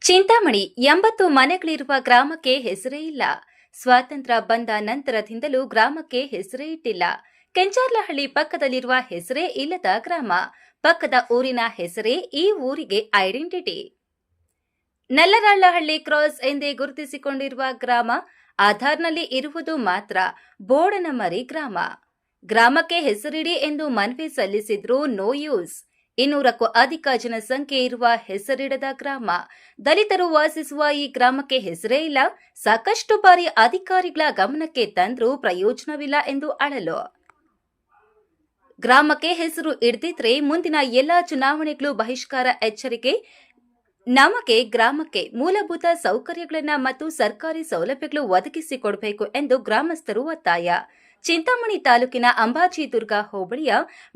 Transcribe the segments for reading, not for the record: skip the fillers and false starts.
ಚಿಂತಾಮಣಿ 80 ಮನೆಗಳಿರುವ ಗ್ರಾಮಕ್ಕೆ ಹೆಸರೇ ಇಲ್ಲ. ಸ್ವಾತಂತ್ರ್ಯ ಬಂದ ನಂತರದಿಂದಲೂ ಗ್ರಾಮಕ್ಕೆ ಹೆಸರೇ ಇಟ್ಟಿಲ್ಲ. ಕೆಂಚಾರ್ಲಹಳ್ಳಿ ಪಕ್ಕದಲ್ಲಿರುವ ಹೆಸರೇ ಇಲ್ಲದ ಗ್ರಾಮ, ಪಕ್ಕದ ಊರಿನ ಹೆಸರೇ ಈ ಊರಿಗೆ ಐಡೆಂಟಿಟಿ. ನಲ್ಲರಾಳಹಳ್ಳಿ ಕ್ರಾಸ್ ಎಂದೇ ಗುರುತಿಸಿಕೊಂಡಿರುವ ಗ್ರಾಮ, ಆಧಾರ್ನಲ್ಲಿ ಇರುವುದು ಮಾತ್ರ ಬೋಡನಮರಿ ಗ್ರಾಮ. ಗ್ರಾಮಕ್ಕೆ ಹೆಸರಿಡಿ ಎಂದು ಮನವಿ ಸಲ್ಲಿಸಿದ್ರೂ ನೋ ಯೂಸ್. 200ಕ್ಕೂ ಅಧಿಕ ಜನಸಂಖ್ಯೆ ಇರುವ ಹೆಸರಿಡದ ಗ್ರಾಮ. ದಲಿತರು ವಾಸಿಸುವ ಈ ಗ್ರಾಮಕ್ಕೆ ಹೆಸರೇ ಇಲ್ಲ. ಸಾಕಷ್ಟು ಬಾರಿ ಅಧಿಕಾರಿಗಳ ಗಮನಕ್ಕೆ ತಂದ್ರೂ ಪ್ರಯೋಜನವಿಲ್ಲ ಎಂದು ಅಳಲು. ಗ್ರಾಮಕ್ಕೆ ಹೆಸರು ಇಡ್ದಿದ್ರೆ ಮುಂದಿನ ಎಲ್ಲಾ ಚುನಾವಣೆಗಳು ಬಹಿಷ್ಕಾರ. ಎಚ್ಚರಿಕೆ. ನಮಗೆ ಗ್ರಾಮಕ್ಕೆ ಮೂಲಭೂತ ಸೌಕರ್ಯಗಳನ್ನು ಮತ್ತು ಸರ್ಕಾರಿ ಸೌಲಭ್ಯಗಳು ಒದಗಿಸಿಕೊಡಬೇಕು ಎಂದು ಗ್ರಾಮಸ್ಥರು ಒತ್ತಾಯ. ಚಿಂತಾಮಣಿ ತಾಲೂಕಿನ ಅಂಬಾಜಿದುರ್ಗ ಹೋಬಳಿಯ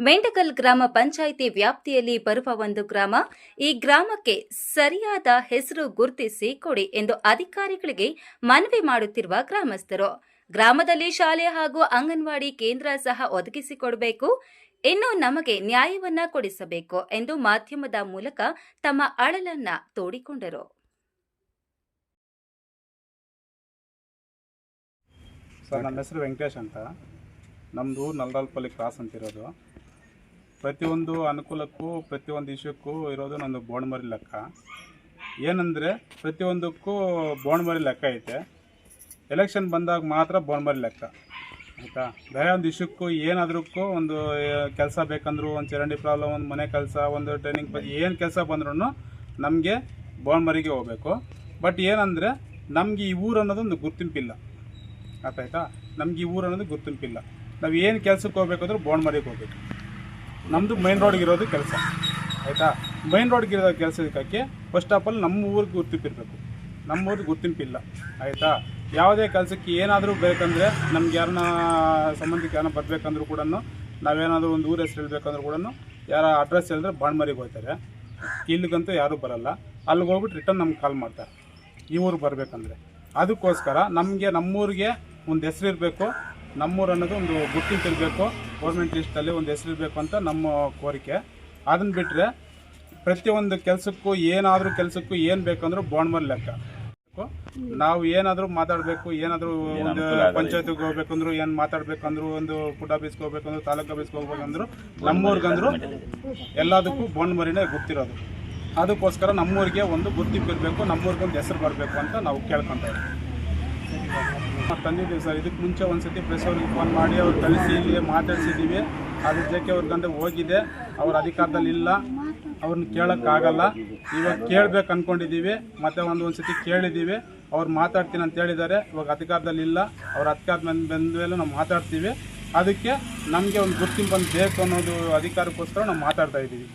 ಮೆಂಡಗಲ್ ಗ್ರಾಮ ಪಂಚಾಯಿತಿ ವ್ಯಾಪ್ತಿಯಲ್ಲಿ ಬರುವ ಒಂದು ಗ್ರಾಮ. ಈ ಗ್ರಾಮಕ್ಕೆ ಸರಿಯಾದ ಹೆಸರು ಗುರುತಿಸಿ ಕೊಡಿ ಎಂದು ಅಧಿಕಾರಿಗಳಿಗೆ ಮನವಿ ಮಾಡುತ್ತಿರುವ ಗ್ರಾಮಸ್ಥರು. ಗ್ರಾಮದಲ್ಲಿ ಶಾಲೆ ಹಾಗೂ ಅಂಗನವಾಡಿ ಕೇಂದ್ರ ಸಹ ಒದಗಿಸಿಕೊಡಬೇಕು. ಇನ್ನು ನಮಗೆ ನ್ಯಾಯವನ್ನ ಕೊಡಿಸಬೇಕು ಎಂದು ಮಾಧ್ಯಮದ ಮೂಲಕ ತಮ್ಮ ಅಳಲನ್ನ ತೋಡಿಕೊಂಡರು. ಸರ್, ನನ್ನ ಹೆಸರು ವೆಂಕಟೇಶ್ ಅಂತ. ನಮ್ಮದು ನಲ್ಲರಾಳಪಲ್ಲಿ ಕ್ರಾಸ್ ಅಂತಿರೋದು. ಪ್ರತಿಯೊಂದು ಅನುಕೂಲಕ್ಕೂ ಪ್ರತಿಯೊಂದು ಇಶ್ಯೂಕ್ಕೂ ಇರೋದು ನಮ್ಮದು ಬೋಣಮರಿ ಲೆಕ್ಕ. ಏನಂದರೆ ಪ್ರತಿಯೊಂದಕ್ಕೂ ಬೋಣಮರಿ ಲೆಕ್ಕ ಐತೆ. ಎಲೆಕ್ಷನ್ ಬಂದಾಗ ಮಾತ್ರ ಬೋಣಮರಿ ಲೆಕ್ಕ, ಆಯಿತಾ. ಬೇರೆ ಒಂದು ಇಶ್ಯೂಕ್ಕೂ ಏನಾದ್ರೂ ಒಂದು ಕೆಲಸ ಬೇಕಂದ್ರು, ಒಂದು ಚರಂಡಿ ಪ್ರಾಬ್ಲಮ್, ಒಂದು ಮನೆ ಕೆಲಸ, ಒಂದು ಟ್ರೈನಿಂಗ್ ಬಗ್ಗೆ ಏನು ಕೆಲಸ ಬಂದ್ರೂ ನಮಗೆ ಬೋಣಮರಿಗೆ ಹೋಗಬೇಕು. ಬಟ್ ಏನಂದರೆ ನಮಗೆ ಈ ಊರು ಅನ್ನೋದು ಒಂದು ಗುರ್ತಿಂಪಿಲ್ಲ, ಆಯ್ತಾ. ನಮ್ಗೆ ಈ ಊರು ಅನ್ನೋದು ಗುರ್ತಿಂಪಿಲ್ಲ. ನಾವು ಏನು ಕೆಲಸಕ್ಕೆ ಹೋಗ್ಬೇಕಂದ್ರೆ ಬೋಣಮರಿಗೆ ಹೋಗ್ಬೇಕು. ನಮ್ಮದು ಮೈನ್ ರೋಡ್ಗಿರೋದು ಕೆಲಸ, ಆಯಿತಾ. ಮೈನ್ ರೋಡ್ಗಿರೋ ಕೆಲಸಕ್ಕೆ ಫಸ್ಟ್ ಆಫ್ ಆಲ್ ನಮ್ಮ ಊರಿಗೆ ಗುರ್ತಿಂಪಿರಬೇಕು. ನಮ್ಮ ಊರಿಗೆ ಗುರ್ತಿಂಪಿಲ್ಲ, ಆಯಿತಾ. ಯಾವುದೇ ಕೆಲಸಕ್ಕೆ ಏನಾದರೂ ಬೇಕಂದರೆ ನಮ್ಗೆ ಯಾರನ್ನ ಸಂಬಂಧಿಕ ಯಾರನ್ನ ಬರಬೇಕಂದ್ರೂ ಕೂಡ, ನಾವೇನಾದರೂ ಒಂದು ಊರ ಹೆಸರು ಹೇಳ್ಬೇಕಂದ್ರೂ ಕೂಡ ಯಾರ ಅಡ್ರೆಸ್ ಹೇಳಿದ್ರೆ ಬಾಣ್ಮರಿಗೆ ಹೋಗ್ತಾರೆ. ಇಲ್ಲಿಗಂತೂ ಯಾರೂ ಬರೋಲ್ಲ. ಅಲ್ಲಿಗೆ ಹೋಗ್ಬಿಟ್ಟು ರಿಟರ್ನ್ ನಮ್ಗೆ ಕಾಲ್ ಮಾಡ್ತಾರೆ ಈ ಊರಿಗೆ ಬರಬೇಕಂದ್ರೆ. ಅದಕ್ಕೋಸ್ಕರ ನಮಗೆ ನಮ್ಮೂರಿಗೆ ಒಂದು ಹೆಸರು ಇರಬೇಕು, ನಮ್ಮೂರು ಅನ್ನೋದು ಒಂದು ಗುರ್ತಿಂಪು ಇರಬೇಕು, ಗೌರ್ಮೆಂಟ್ ಲಿಸ್ಟಲ್ಲಿ ಒಂದು ಹೆಸರು ಇರಬೇಕು ಅಂತ ನಮ್ಮ ಕೋರಿಕೆ. ಅದನ್ನು ಬಿಟ್ಟರೆ ಪ್ರತಿಯೊಂದು ಕೆಲಸಕ್ಕೂ ಏನಾದರೂ ಕೆಲಸಕ್ಕೂ ಏನು ಬೇಕಂದ್ರೂ ಬೋಣಮರಿ ಲೆಕ್ಕ. ನಾವು ಏನಾದರೂ ಮಾತಾಡಬೇಕು, ಏನಾದರೂ ಒಂದು ಪಂಚಾಯತಿಗೆ ಹೋಗ್ಬೇಕಂದ್ರು, ಏನು ಮಾತಾಡಬೇಕಂದ್ರು, ಒಂದು ಫುಡ್ ಆಫೀಸ್ಗೆ ಹೋಗ್ಬೇಕಂದ್ರು, ತಾಲೂಕು ಆಫೀಸ್ಗೆ ಹೋಗ್ಬೇಕಂದ್ರು, ನಮ್ಮೂರಿಗಂದ್ರು ಎಲ್ಲದಕ್ಕೂ ಬೋಣಮರಿನೇ ಗೊತ್ತಿರೋದು. ಅದಕ್ಕೋಸ್ಕರ ನಮ್ಮೂರಿಗೆ ಒಂದು ಗುರ್ತಿಂಪು ಇರಬೇಕು, ನಮ್ಮೂರಿಗೆ ಒಂದು ಹೆಸರು ಬರಬೇಕು ಅಂತ ನಾವು ಕೇಳ್ಕೊತಾ ಇದ್ದೀವಿ. ತಂದಿದ್ದೀವಿ ಸರ್. ಇದಕ್ಕೆ ಮುಂಚೆ ಒಂದು ಸತಿ ಪ್ರೆಸ್ ಅವ್ರಿಗೆ ಫೋನ್ ಮಾಡಿ ಅವ್ರು ಕಳಿಸಿ ಇಲ್ಲಿ ಮಾತಾಡ್ಸಿದ್ದೀವಿ. ಅದ್ರ ಜೊತೆ ಅವ್ರಿಗಂದ್ರೆ ಹೋಗಿದೆ, ಅವ್ರ ಅಧಿಕಾರದಲ್ಲಿ ಇಲ್ಲ, ಅವ್ರನ್ನ ಕೇಳೋಕ್ಕಾಗಲ್ಲ. ಇವಾಗ ಕೇಳಬೇಕು ಅಂದ್ಕೊಂಡಿದ್ದೀವಿ, ಮತ್ತು ಒಂದು ಸತಿ ಕೇಳಿದ್ದೀವಿ. ಅವ್ರು ಮಾತಾಡ್ತೀನಿ ಅಂತ ಹೇಳಿದ್ದಾರೆ. ಇವಾಗ ಅಧಿಕಾರದಲ್ಲಿ ಇಲ್ಲ, ಅವ್ರ ಅಧಿಕಾರ ಬಂದ ಮೇಲೆ ನಾವು ಮಾತಾಡ್ತೀವಿ. ಅದಕ್ಕೆ ನಮಗೆ ಒಂದು ಗುರ್ತಿಂಪು ಅಂತ ಬೇಕು ಅನ್ನೋದು ಅಧಿಕಾರಕ್ಕೋಸ್ಕರ ನಾವು ಮಾತಾಡ್ತಾ ಇದ್ದೀವಿ.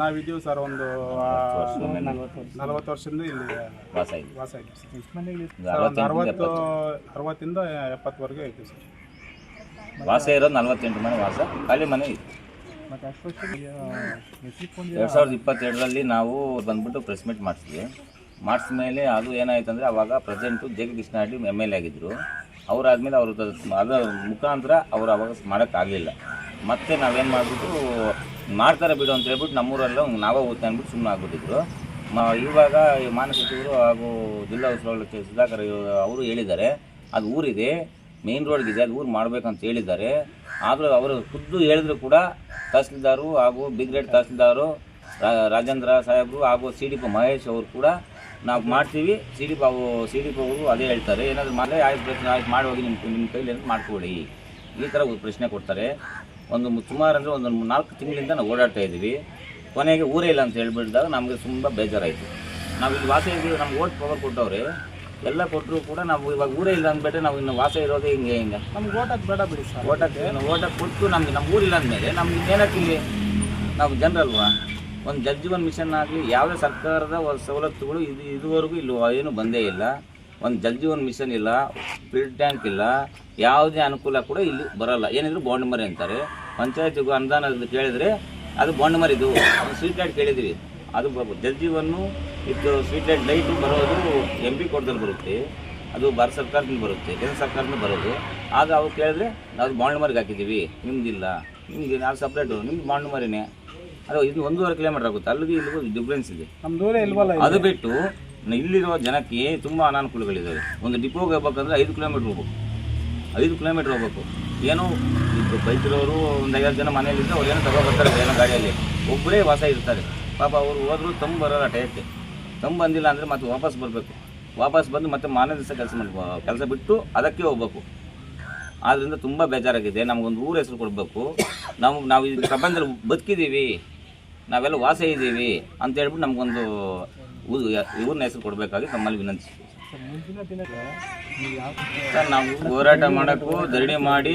ನಾವಿದ್ದೀವಿ ಸರ್, ಒಂದು 40 ವರ್ಷದಿಂದ ಇಲ್ಲಿ ವಾಸ ಇದ್ದೀವಿ. ಒಂದು 60ಇಂದ 70ವರೆಗೆ ಐತಿ ಸರ್. ವಾಸ ಇರೋದು 48 ಮನೆ ವಾಸ, ಖಾಲಿ ಮನೆ ಇತ್ತು. 2022ರಲ್ಲಿ ನಾವು ಬಂದ್ಬಿಟ್ಟು ಪ್ರೆಸ್ ಮೀಟ್ ಮಾಡಿಸಿದ್ವಿ. ಮಾಡಿಸಿದ ಮೇಲೆ ಅದು ಏನಾಯ್ತು ಅಂದರೆ, ಅವಾಗ ಪ್ರೆಸಿಡೆಂಟು ಜೆ.ಕೆ. ಕೃಷ್ಣಾರೆಡ್ಡಿ MLA ಆಗಿದ್ದರು. ಅವರಾದ್ಮೇಲೆ ಅವರು ಅದರ ಮುಖಾಂತರ ಅವರು ಅವಾಗ ಮಾಡೋಕ್ಕಾಗಲಿಲ್ಲ. ಮತ್ತು ನಾವೇನು ಮಾಡಿಬಿಟ್ಟು ಮಾಡ್ತಾರೆ ಬಿಡು ಅಂತ ಹೇಳ್ಬಿಟ್ಟು ನಮ್ಮೂರಲ್ಲ ನಾವೇ ಓದ್ತಾ ಅಂದ್ಬಿಟ್ಟು ಸುಮ್ಮನೆ ಆಗ್ಬಿಟ್ಟಿದ್ರು. ಇವಾಗ ಮಾನ್ಯ ಸಚಿವರು ಹಾಗೂ ಜಿಲ್ಲಾ ಉಸ್ತುವಾರಿ ಸುಧಾಕರ್ ಅವರು ಹೇಳಿದ್ದಾರೆ, ಅದು ಊರಿದೆ, ಮೇನ್ ರೋಡ್ಗಿದೆ, ಅದು ಊರು ಮಾಡಬೇಕಂತ ಹೇಳಿದ್ದಾರೆ. ಆದರೂ ಅವರು ಖುದ್ದು ಹೇಳಿದ್ರು ಕೂಡ ತಹಸೀಲ್ದಾರು ಹಾಗೂ ಬಿಗ್ ರೇಟ್ ತಹಸೀಲ್ದಾರು ರಾಜೇಂದ್ರ ಸಾಹೇಬರು ಹಾಗೂ CDP ಮಹೇಶ್ ಅವರು ಕೂಡ ನಾವು ಮಾಡ್ತೀವಿ, CDP ಅವರು ಅದೇ ಹೇಳ್ತಾರೆ, ಏನಾದರೂ ಮಾಡಲೇ ಆಯ್ತು ಪ್ರಶ್ನೆ ಆಯ್ತು ಮಾಡಿ ಹೋಗಿ ನಿಮ್ಮ ಕೈಲಿ ಅಂತ ಮಾಡ್ಕೊಡಿ, ಈ ಥರ ಪ್ರಶ್ನೆ ಕೊಡ್ತಾರೆ. ಒಂದು ಸುಮಾರು ಅಂದರೆ ಒಂದು 4 ತಿಂಗಳಿಂದ ನಾವು ಓಡಾಡ್ತಾ ಇದ್ದೀವಿ. ಕೊನೆಗೆ ಊರೇ ಇಲ್ಲ ಅಂತ ಹೇಳ್ಬಿಟ್ಟಿದಾಗ ನಮಗೆ ತುಂಬ ಬೇಜಾರಾಯಿತು. ನಾವು ಇಲ್ಲಿ ವಾಸ ಇದ್ದೀವಿ, ನಮ್ಗೆ ಓಟ್ ಪವರ್ ಕೊಟ್ಟವ್ರೆ, ಎಲ್ಲ ಕೊಟ್ಟರು ಕೂಡ ನಾವು ಇವಾಗ ಊರೇ ಇಲ್ಲ ಅಂದ್ಬಿಟ್ಟೆ ನಾವು ಇನ್ನು ವಾಸ ಇರೋದೇ ಹಿಂಗೆ ನಮ್ಗೆ ಓಟಕ್ಕೆ ಬೇಡ ಬಿಡಿ ಸರ್. ಓಟಕ್ಕೆ ಕೊಟ್ಟು ನಮ್ಮ ಊರಿಲ್ಲ ಅಂದಮೇಲೆ ನಮ್ಗೆ ಏನಕ್ಕೆ ಇಲ್ಲಿ ನಾವು ಜನರಲ್ವಾ. ಒಂದು ಜಲ್ ಜೀವನ್ ಮಿಷನ್ ಆಗಲಿ ಯಾವುದೇ ಸರ್ಕಾರದ ಸವಲತ್ತುಗಳು ಇದುವರೆಗೂ ಇಲ್ಲಿ ಏನೂ ಬಂದೇ ಇಲ್ಲ. ಒಂದು ಜಲ್ ಜೀವನ್ ಮಿಷನ್ ಇಲ್ಲ, ಫಿಲ್ಟ್ ಟ್ಯಾಂಕ್ ಇಲ್ಲ, ಯಾವುದೇ ಅನುಕೂಲ ಕೂಡ ಇಲ್ಲಿ ಬರೋಲ್ಲ. ಏನಿದ್ರು ಬೋಂಡ್ಮರಿ ಅಂತಾರೆ. ಪಂಚಾಯತಿಗೂ ಅನುದಾನ ಕೇಳಿದರೆ ಅದು ಬೋಂಡ್ಮರಿದು. ಅದು ಸ್ಟ್ರೀಟ್ ಲೈಟ್ ಕೇಳಿದ್ವಿ, ಅದು ಜಲ್ ಜೀವನ್ನು ಇದು ಸ್ಟ್ರೀಟ್ ಲೈಟು ಬರೋದು MP ಕೋಟದಲ್ಲಿ ಬರುತ್ತೆ, ಅದು ಭಾರತ ಸರ್ಕಾರದಿಂದ ಬರುತ್ತೆ, ಕೇಂದ್ರ ಸರ್ಕಾರದಿಂದ ಬರೋದು. ಆಗ ಅವ್ರು ಕೇಳಿದ್ರೆ ನಾವು ಬೋಂಡ್ಮರಿಗೆ ಹಾಕಿದ್ದೀವಿ, ನಿಮ್ದಿಲ್ಲ, ನಿಮ್ಗೆ ನಾವು ಸಪ್ರೇಟು, ನಿಮ್ಗೆ ಬೋಂಡ್ಮರಿನೇ ಅದು ಇದು 1.5 ಕಿಲೋಮೀಟರ್ ಆಗುತ್ತೆ, ಅಲ್ಲಿಗೆ ಇಲ್ಲಿಗೂ ಡಿಫ್ರೆನ್ಸ್ ಇದೆ. ನಮ್ಮ ದೂರ ಇಲ್ವಲ್ಲ ಇಲ್ಲಿ. ಅದು ಬಿಟ್ಟು ಇಲ್ಲಿರುವ ಜನಕ್ಕೆ ತುಂಬ ಅನಾನುಕೂಲಗಳಿದ್ದಾವೆ. ಒಂದು ಡಿಪೋಗೆ ಹೋಗ್ಬೇಕಂದ್ರೆ 5 ಕಿಲೋಮೀಟ್ರ್ ಹೋಗ್ಬೇಕು, 5 ಕಿಲೋಮೀಟ್ರ್ ಹೋಗ್ಬೇಕು. ಏನೋ ಈಗ ಬೈಕಿರೋರು ಒಂದು 5 ಜನ ಮನೆಯಲ್ಲಿದ್ದರೆ ಅವ್ರು ಏನೋ ತಗೊಬರ್ತಾರೆ ಏನೋ ಗಾಡಿಯಲ್ಲಿ, ಒಬ್ಬರೇ ವಾಸ ಇರ್ತಾರೆ. ಪಾಪ ಅವರು ಹೋದ್ರು ತಂಬು ಬರೋಲ್ಲ ಟೈಕ್ಕೆ, ತಂಬು ಬಂದಿಲ್ಲ ಅಂದರೆ ಮತ್ತೆ ವಾಪಸ್ ಬರಬೇಕು, ವಾಪಸ್ ಬಂದು ಮತ್ತೆ ಮಾರನೇ ದಿವಸ ಕೆಲಸ ಬಿಟ್ಟು ಅದಕ್ಕೆ ಹೋಗ್ಬೇಕು. ಆದ್ದರಿಂದ ತುಂಬ ಬೇಜಾರಾಗಿದೆ. ನಮಗೊಂದು ಊರ ಹೆಸರು ಕೊಡಬೇಕು. ನಾವು ಈ ಪ್ರಪಂಚದಲ್ಲಿ ಬದುಕಿದ್ದೀವಿ, ನಾವೆಲ್ಲ ವಾಸ ಇದ್ದೀವಿ ಅಂತ ಹೇಳ್ಬಿಟ್ಟು ನಮಗೊಂದು ಊರಿನ ಹೆಸರು ಕೊಡಬೇಕಾಗಿ ನಮ್ಮಲ್ಲಿ ವಿನಂತಿಸ್ತೀವಿ ಸರ್. ನಾವು ಹೋರಾಟ ಮಾಡೋಕ್ಕೂ ಧರಣಿ ಮಾಡಿ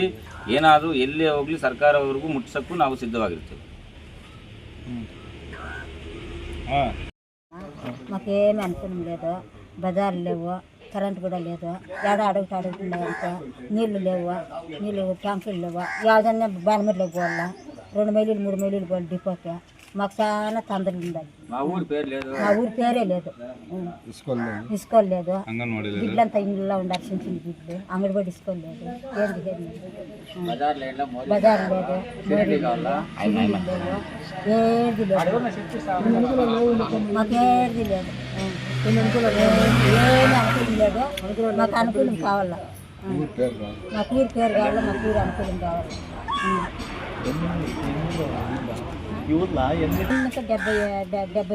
ಏನಾದರೂ ಎಲ್ಲೇ ಹೋಗಲಿ ಸರ್ಕಾರವರೆಗೂ ಮುಟ್ಸೋಕ್ಕೂ ನಾವು సిద్ధವಾಗಿರ್ತೀವಿ. మాకేమీ అనుకూలం లేదు, బజార్లు లేవు, కరెంట్ కూడా లేదు, ఏడ అడుగుతున్నాయంటే నీళ్లు లేవు, ట్యాంకులు లేవు. ఏదన్నా బాణమీదలోకి పోవాలా, 2 మైళ్ళు 3 మైళ్ళు పోవాలి డిపోకి. మాకు చాలా తొందరలు ఉండాలి. మా ఊరి పేరే లేదు, ఇసుకోలు లేదు, బిడ్డలంతా ఇంట్లో ఉండాలి, చిన్న చిన్న బిడ్డలు, అంగడిబడి ఇసుకోలు లేదు, ఏది బజార్ లేదు, ఏది లేదు, మాకేది లేదు, ఏమి అనుకూలం లేదు. మాకు అనుకూలం కావాలా, మాకు ఊరి పేరు కావాలా, మాకు ఊరు అనుకూలం కావాలి. 70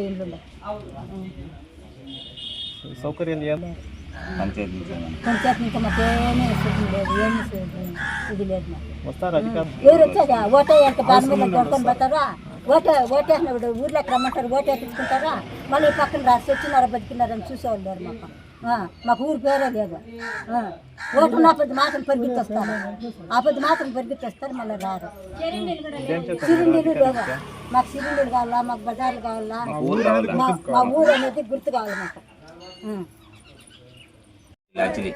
ఇండ్లు ఉన్నాయి. సౌకర్యాలు పంచాయతీ ఇంకా మాకేమీ లేదు, ఏమీ ఇది లేదు. ఎవరు వచ్చేదా ఓటే ఎంత బాధ మీద కొడుకొని పోతారా, ఓటేసినప్పుడు ఊర్లోకి రమ్మంటారు, ఓటేపించుకుంటారా, మళ్ళీ పక్కన రాసి వచ్చినారా బతికినారని చూసేవాళ్ళు లేరు. మాకు ఊరి పేరే లేదు. ఓటు ఆపది మాత్రం పరిగెత్తొస్తారు, ఆపది మాత్రం పరిగెత్తొస్తారు, మళ్ళీ రారు. సిలిండర్లు లేదు, మాకు సిలిండర్లు కావాలా, మాకు బజార్లు కావాలా, మా ఊరు అనేది గుర్తు కావాలి మాకు. ಆ್ಯಕ್ಚುಲಿ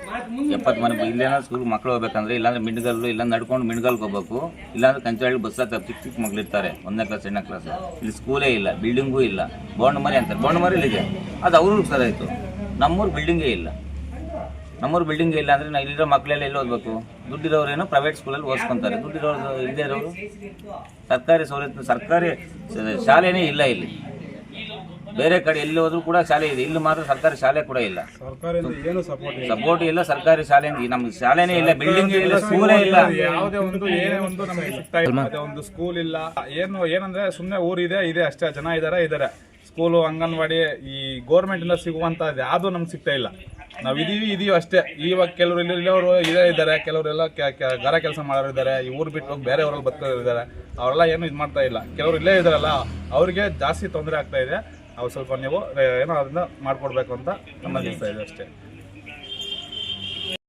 70 ಮನೆ ಇಲ್ಲೇನೋ ಸ್ಕೂಲ್ ಮಕ್ಕಳು ಹೋಗ್ಬೇಕಂದ್ರೆ ಇಲ್ಲಾಂದ್ರೆ ಮಿಣ್ಗಲ್ಲು, ಇಲ್ಲ ನಡ್ಕೊಂಡು ಮಿಣ್ಗಲ್ಗೆ ಹೋಗ್ಬೇಕು, ಇಲ್ಲಾಂದ್ರೆ ಕಂಚಹಳ್ಳಿ ಬಸ್ ಹತ್ತಾರೆ. ಚಿಕ್ಕ ಮಕ್ಳು ಇರ್ತಾರೆ, 1ನೇ ಕ್ಲಾಸ್ 2ನೇ ಕ್ಲಾಸ್. ಇಲ್ಲಿ ಸ್ಕೂಲೇ ಇಲ್ಲ, ಬಿಲ್ಡಿಂಗೂ ಇಲ್ಲ. ಬೋಂಡ್ಮರಿ ಅಂತಾರೆ, ಬೋಂಡ್ಮರಿ ಇಲ್ಲಿದೆ, ಅದು ಅವ್ರಿಗೆ ಸರ್ ಆಯಿತು. ನಮ್ಮೂರು ಬಿಲ್ಡಿಂಗೇ ಇಲ್ಲ. ನಮ್ಮೂರು ಬಿಲ್ಡಿಂಗೇ ಇಲ್ಲ ಅಂದರೆ ನಾವು ಇಲ್ಲಿರೋ ಮಕ್ಕಳೆಲ್ಲ ಎಲ್ಲಿ ಓದಬೇಕು? ದುಡ್ಡಿರೋರೇನೋ ಪ್ರೈವೇಟ್ ಸ್ಕೂಲಲ್ಲಿ ಓದಿಸ್ಕೊತಾರೆ, ದುಡ್ಡಿರೋರು ಇಲ್ಲದೇ ಇರೋರು ಸರ್ಕಾರಿ ಸವಲತ್ತು, ಸರ್ಕಾರಿ ಶಾಲೆನೇ ಇಲ್ಲ ಇಲ್ಲಿ. ಬೇರೆ ಕಡೆ ಎಲ್ಲಿ ಹೋದ್ರೂ ಕೂಡ ಶಾಲೆ ಇದೆ, ಇಲ್ಲಿ ಮಾತ್ರ ಸರ್ಕಾರಿ ಶಾಲೆ ಕೂಡ ಇಲ್ಲ. ಸಪೋರ್ಟ್ ಇಲ್ಲ ಸರ್ಕಾರಿ ಶಾಲೆ, ನಮ್ಗೆ ಶಾಲೆನೇ ಇಲ್ಲ, ಬಿಲ್ಡಿಂಗ್ ಇಲ್ಲ, ಸ್ಕೂಲೇ ಇಲ್ಲ, ಯಾವುದೇ ಒಂದು ನಮಗೆ ಸಿಗ್ತಾ ಇಲ್ಲ. ಒಂದು ಸ್ಕೂಲ್ ಇಲ್ಲ. ಏನಂದ್ರೆ ಸುಮ್ಮನೆ ಊರಿದೆ ಅಷ್ಟೇ, ಜನ ಇದ್ದಾರೆ. ಸ್ಕೂಲು, ಅಂಗನವಾಡಿ, ಈ ಗೌರ್ಮೆಂಟ್ ಇಂದ ಸಿಗುವಂತ ಯಾವುದು ನಮ್ಗೆ ಸಿಗ್ತಾ ಇಲ್ಲ. ನಾವು ಇದೀವಿ ಅಷ್ಟೇ. ಇವಾಗ ಕೆಲವರು ಇಲ್ಲವರು ಇದ್ದಾರೆ, ಕೆಲವರೆಲ್ಲ ಗಾರ ಕೆಲಸ ಮಾಡೋರು ಇದ್ದಾರೆ, ಈ ಊರು ಬಿಟ್ಟು ಹೋಗಿ ಬೇರೆ ಊರಲ್ಲಿ ಬದುಕೋರು ಇದ್ದಾರೆ. ಅವರೆಲ್ಲ ಏನು ಇದು ಮಾಡ್ತಾ ಇಲ್ಲ. ಕೆಲವರು ಇಲ್ಲೇ ಇದ್ದಾರಲ್ಲ, ಅವ್ರಿಗೆ ಜಾಸ್ತಿ ತೊಂದರೆ ಆಗ್ತಾ ಇದೆ. ಅವ್ರು ಸ್ವಲ್ಪ ನೀವು ಏನೋ ಅದನ್ನ ಮಾಡ್ಕೊಡ್ಬೇಕು ಅಂತ ನಮ್ಮಲ್ಲಿ ಇಷ್ಟ ಇದೆ ಅಷ್ಟೇ.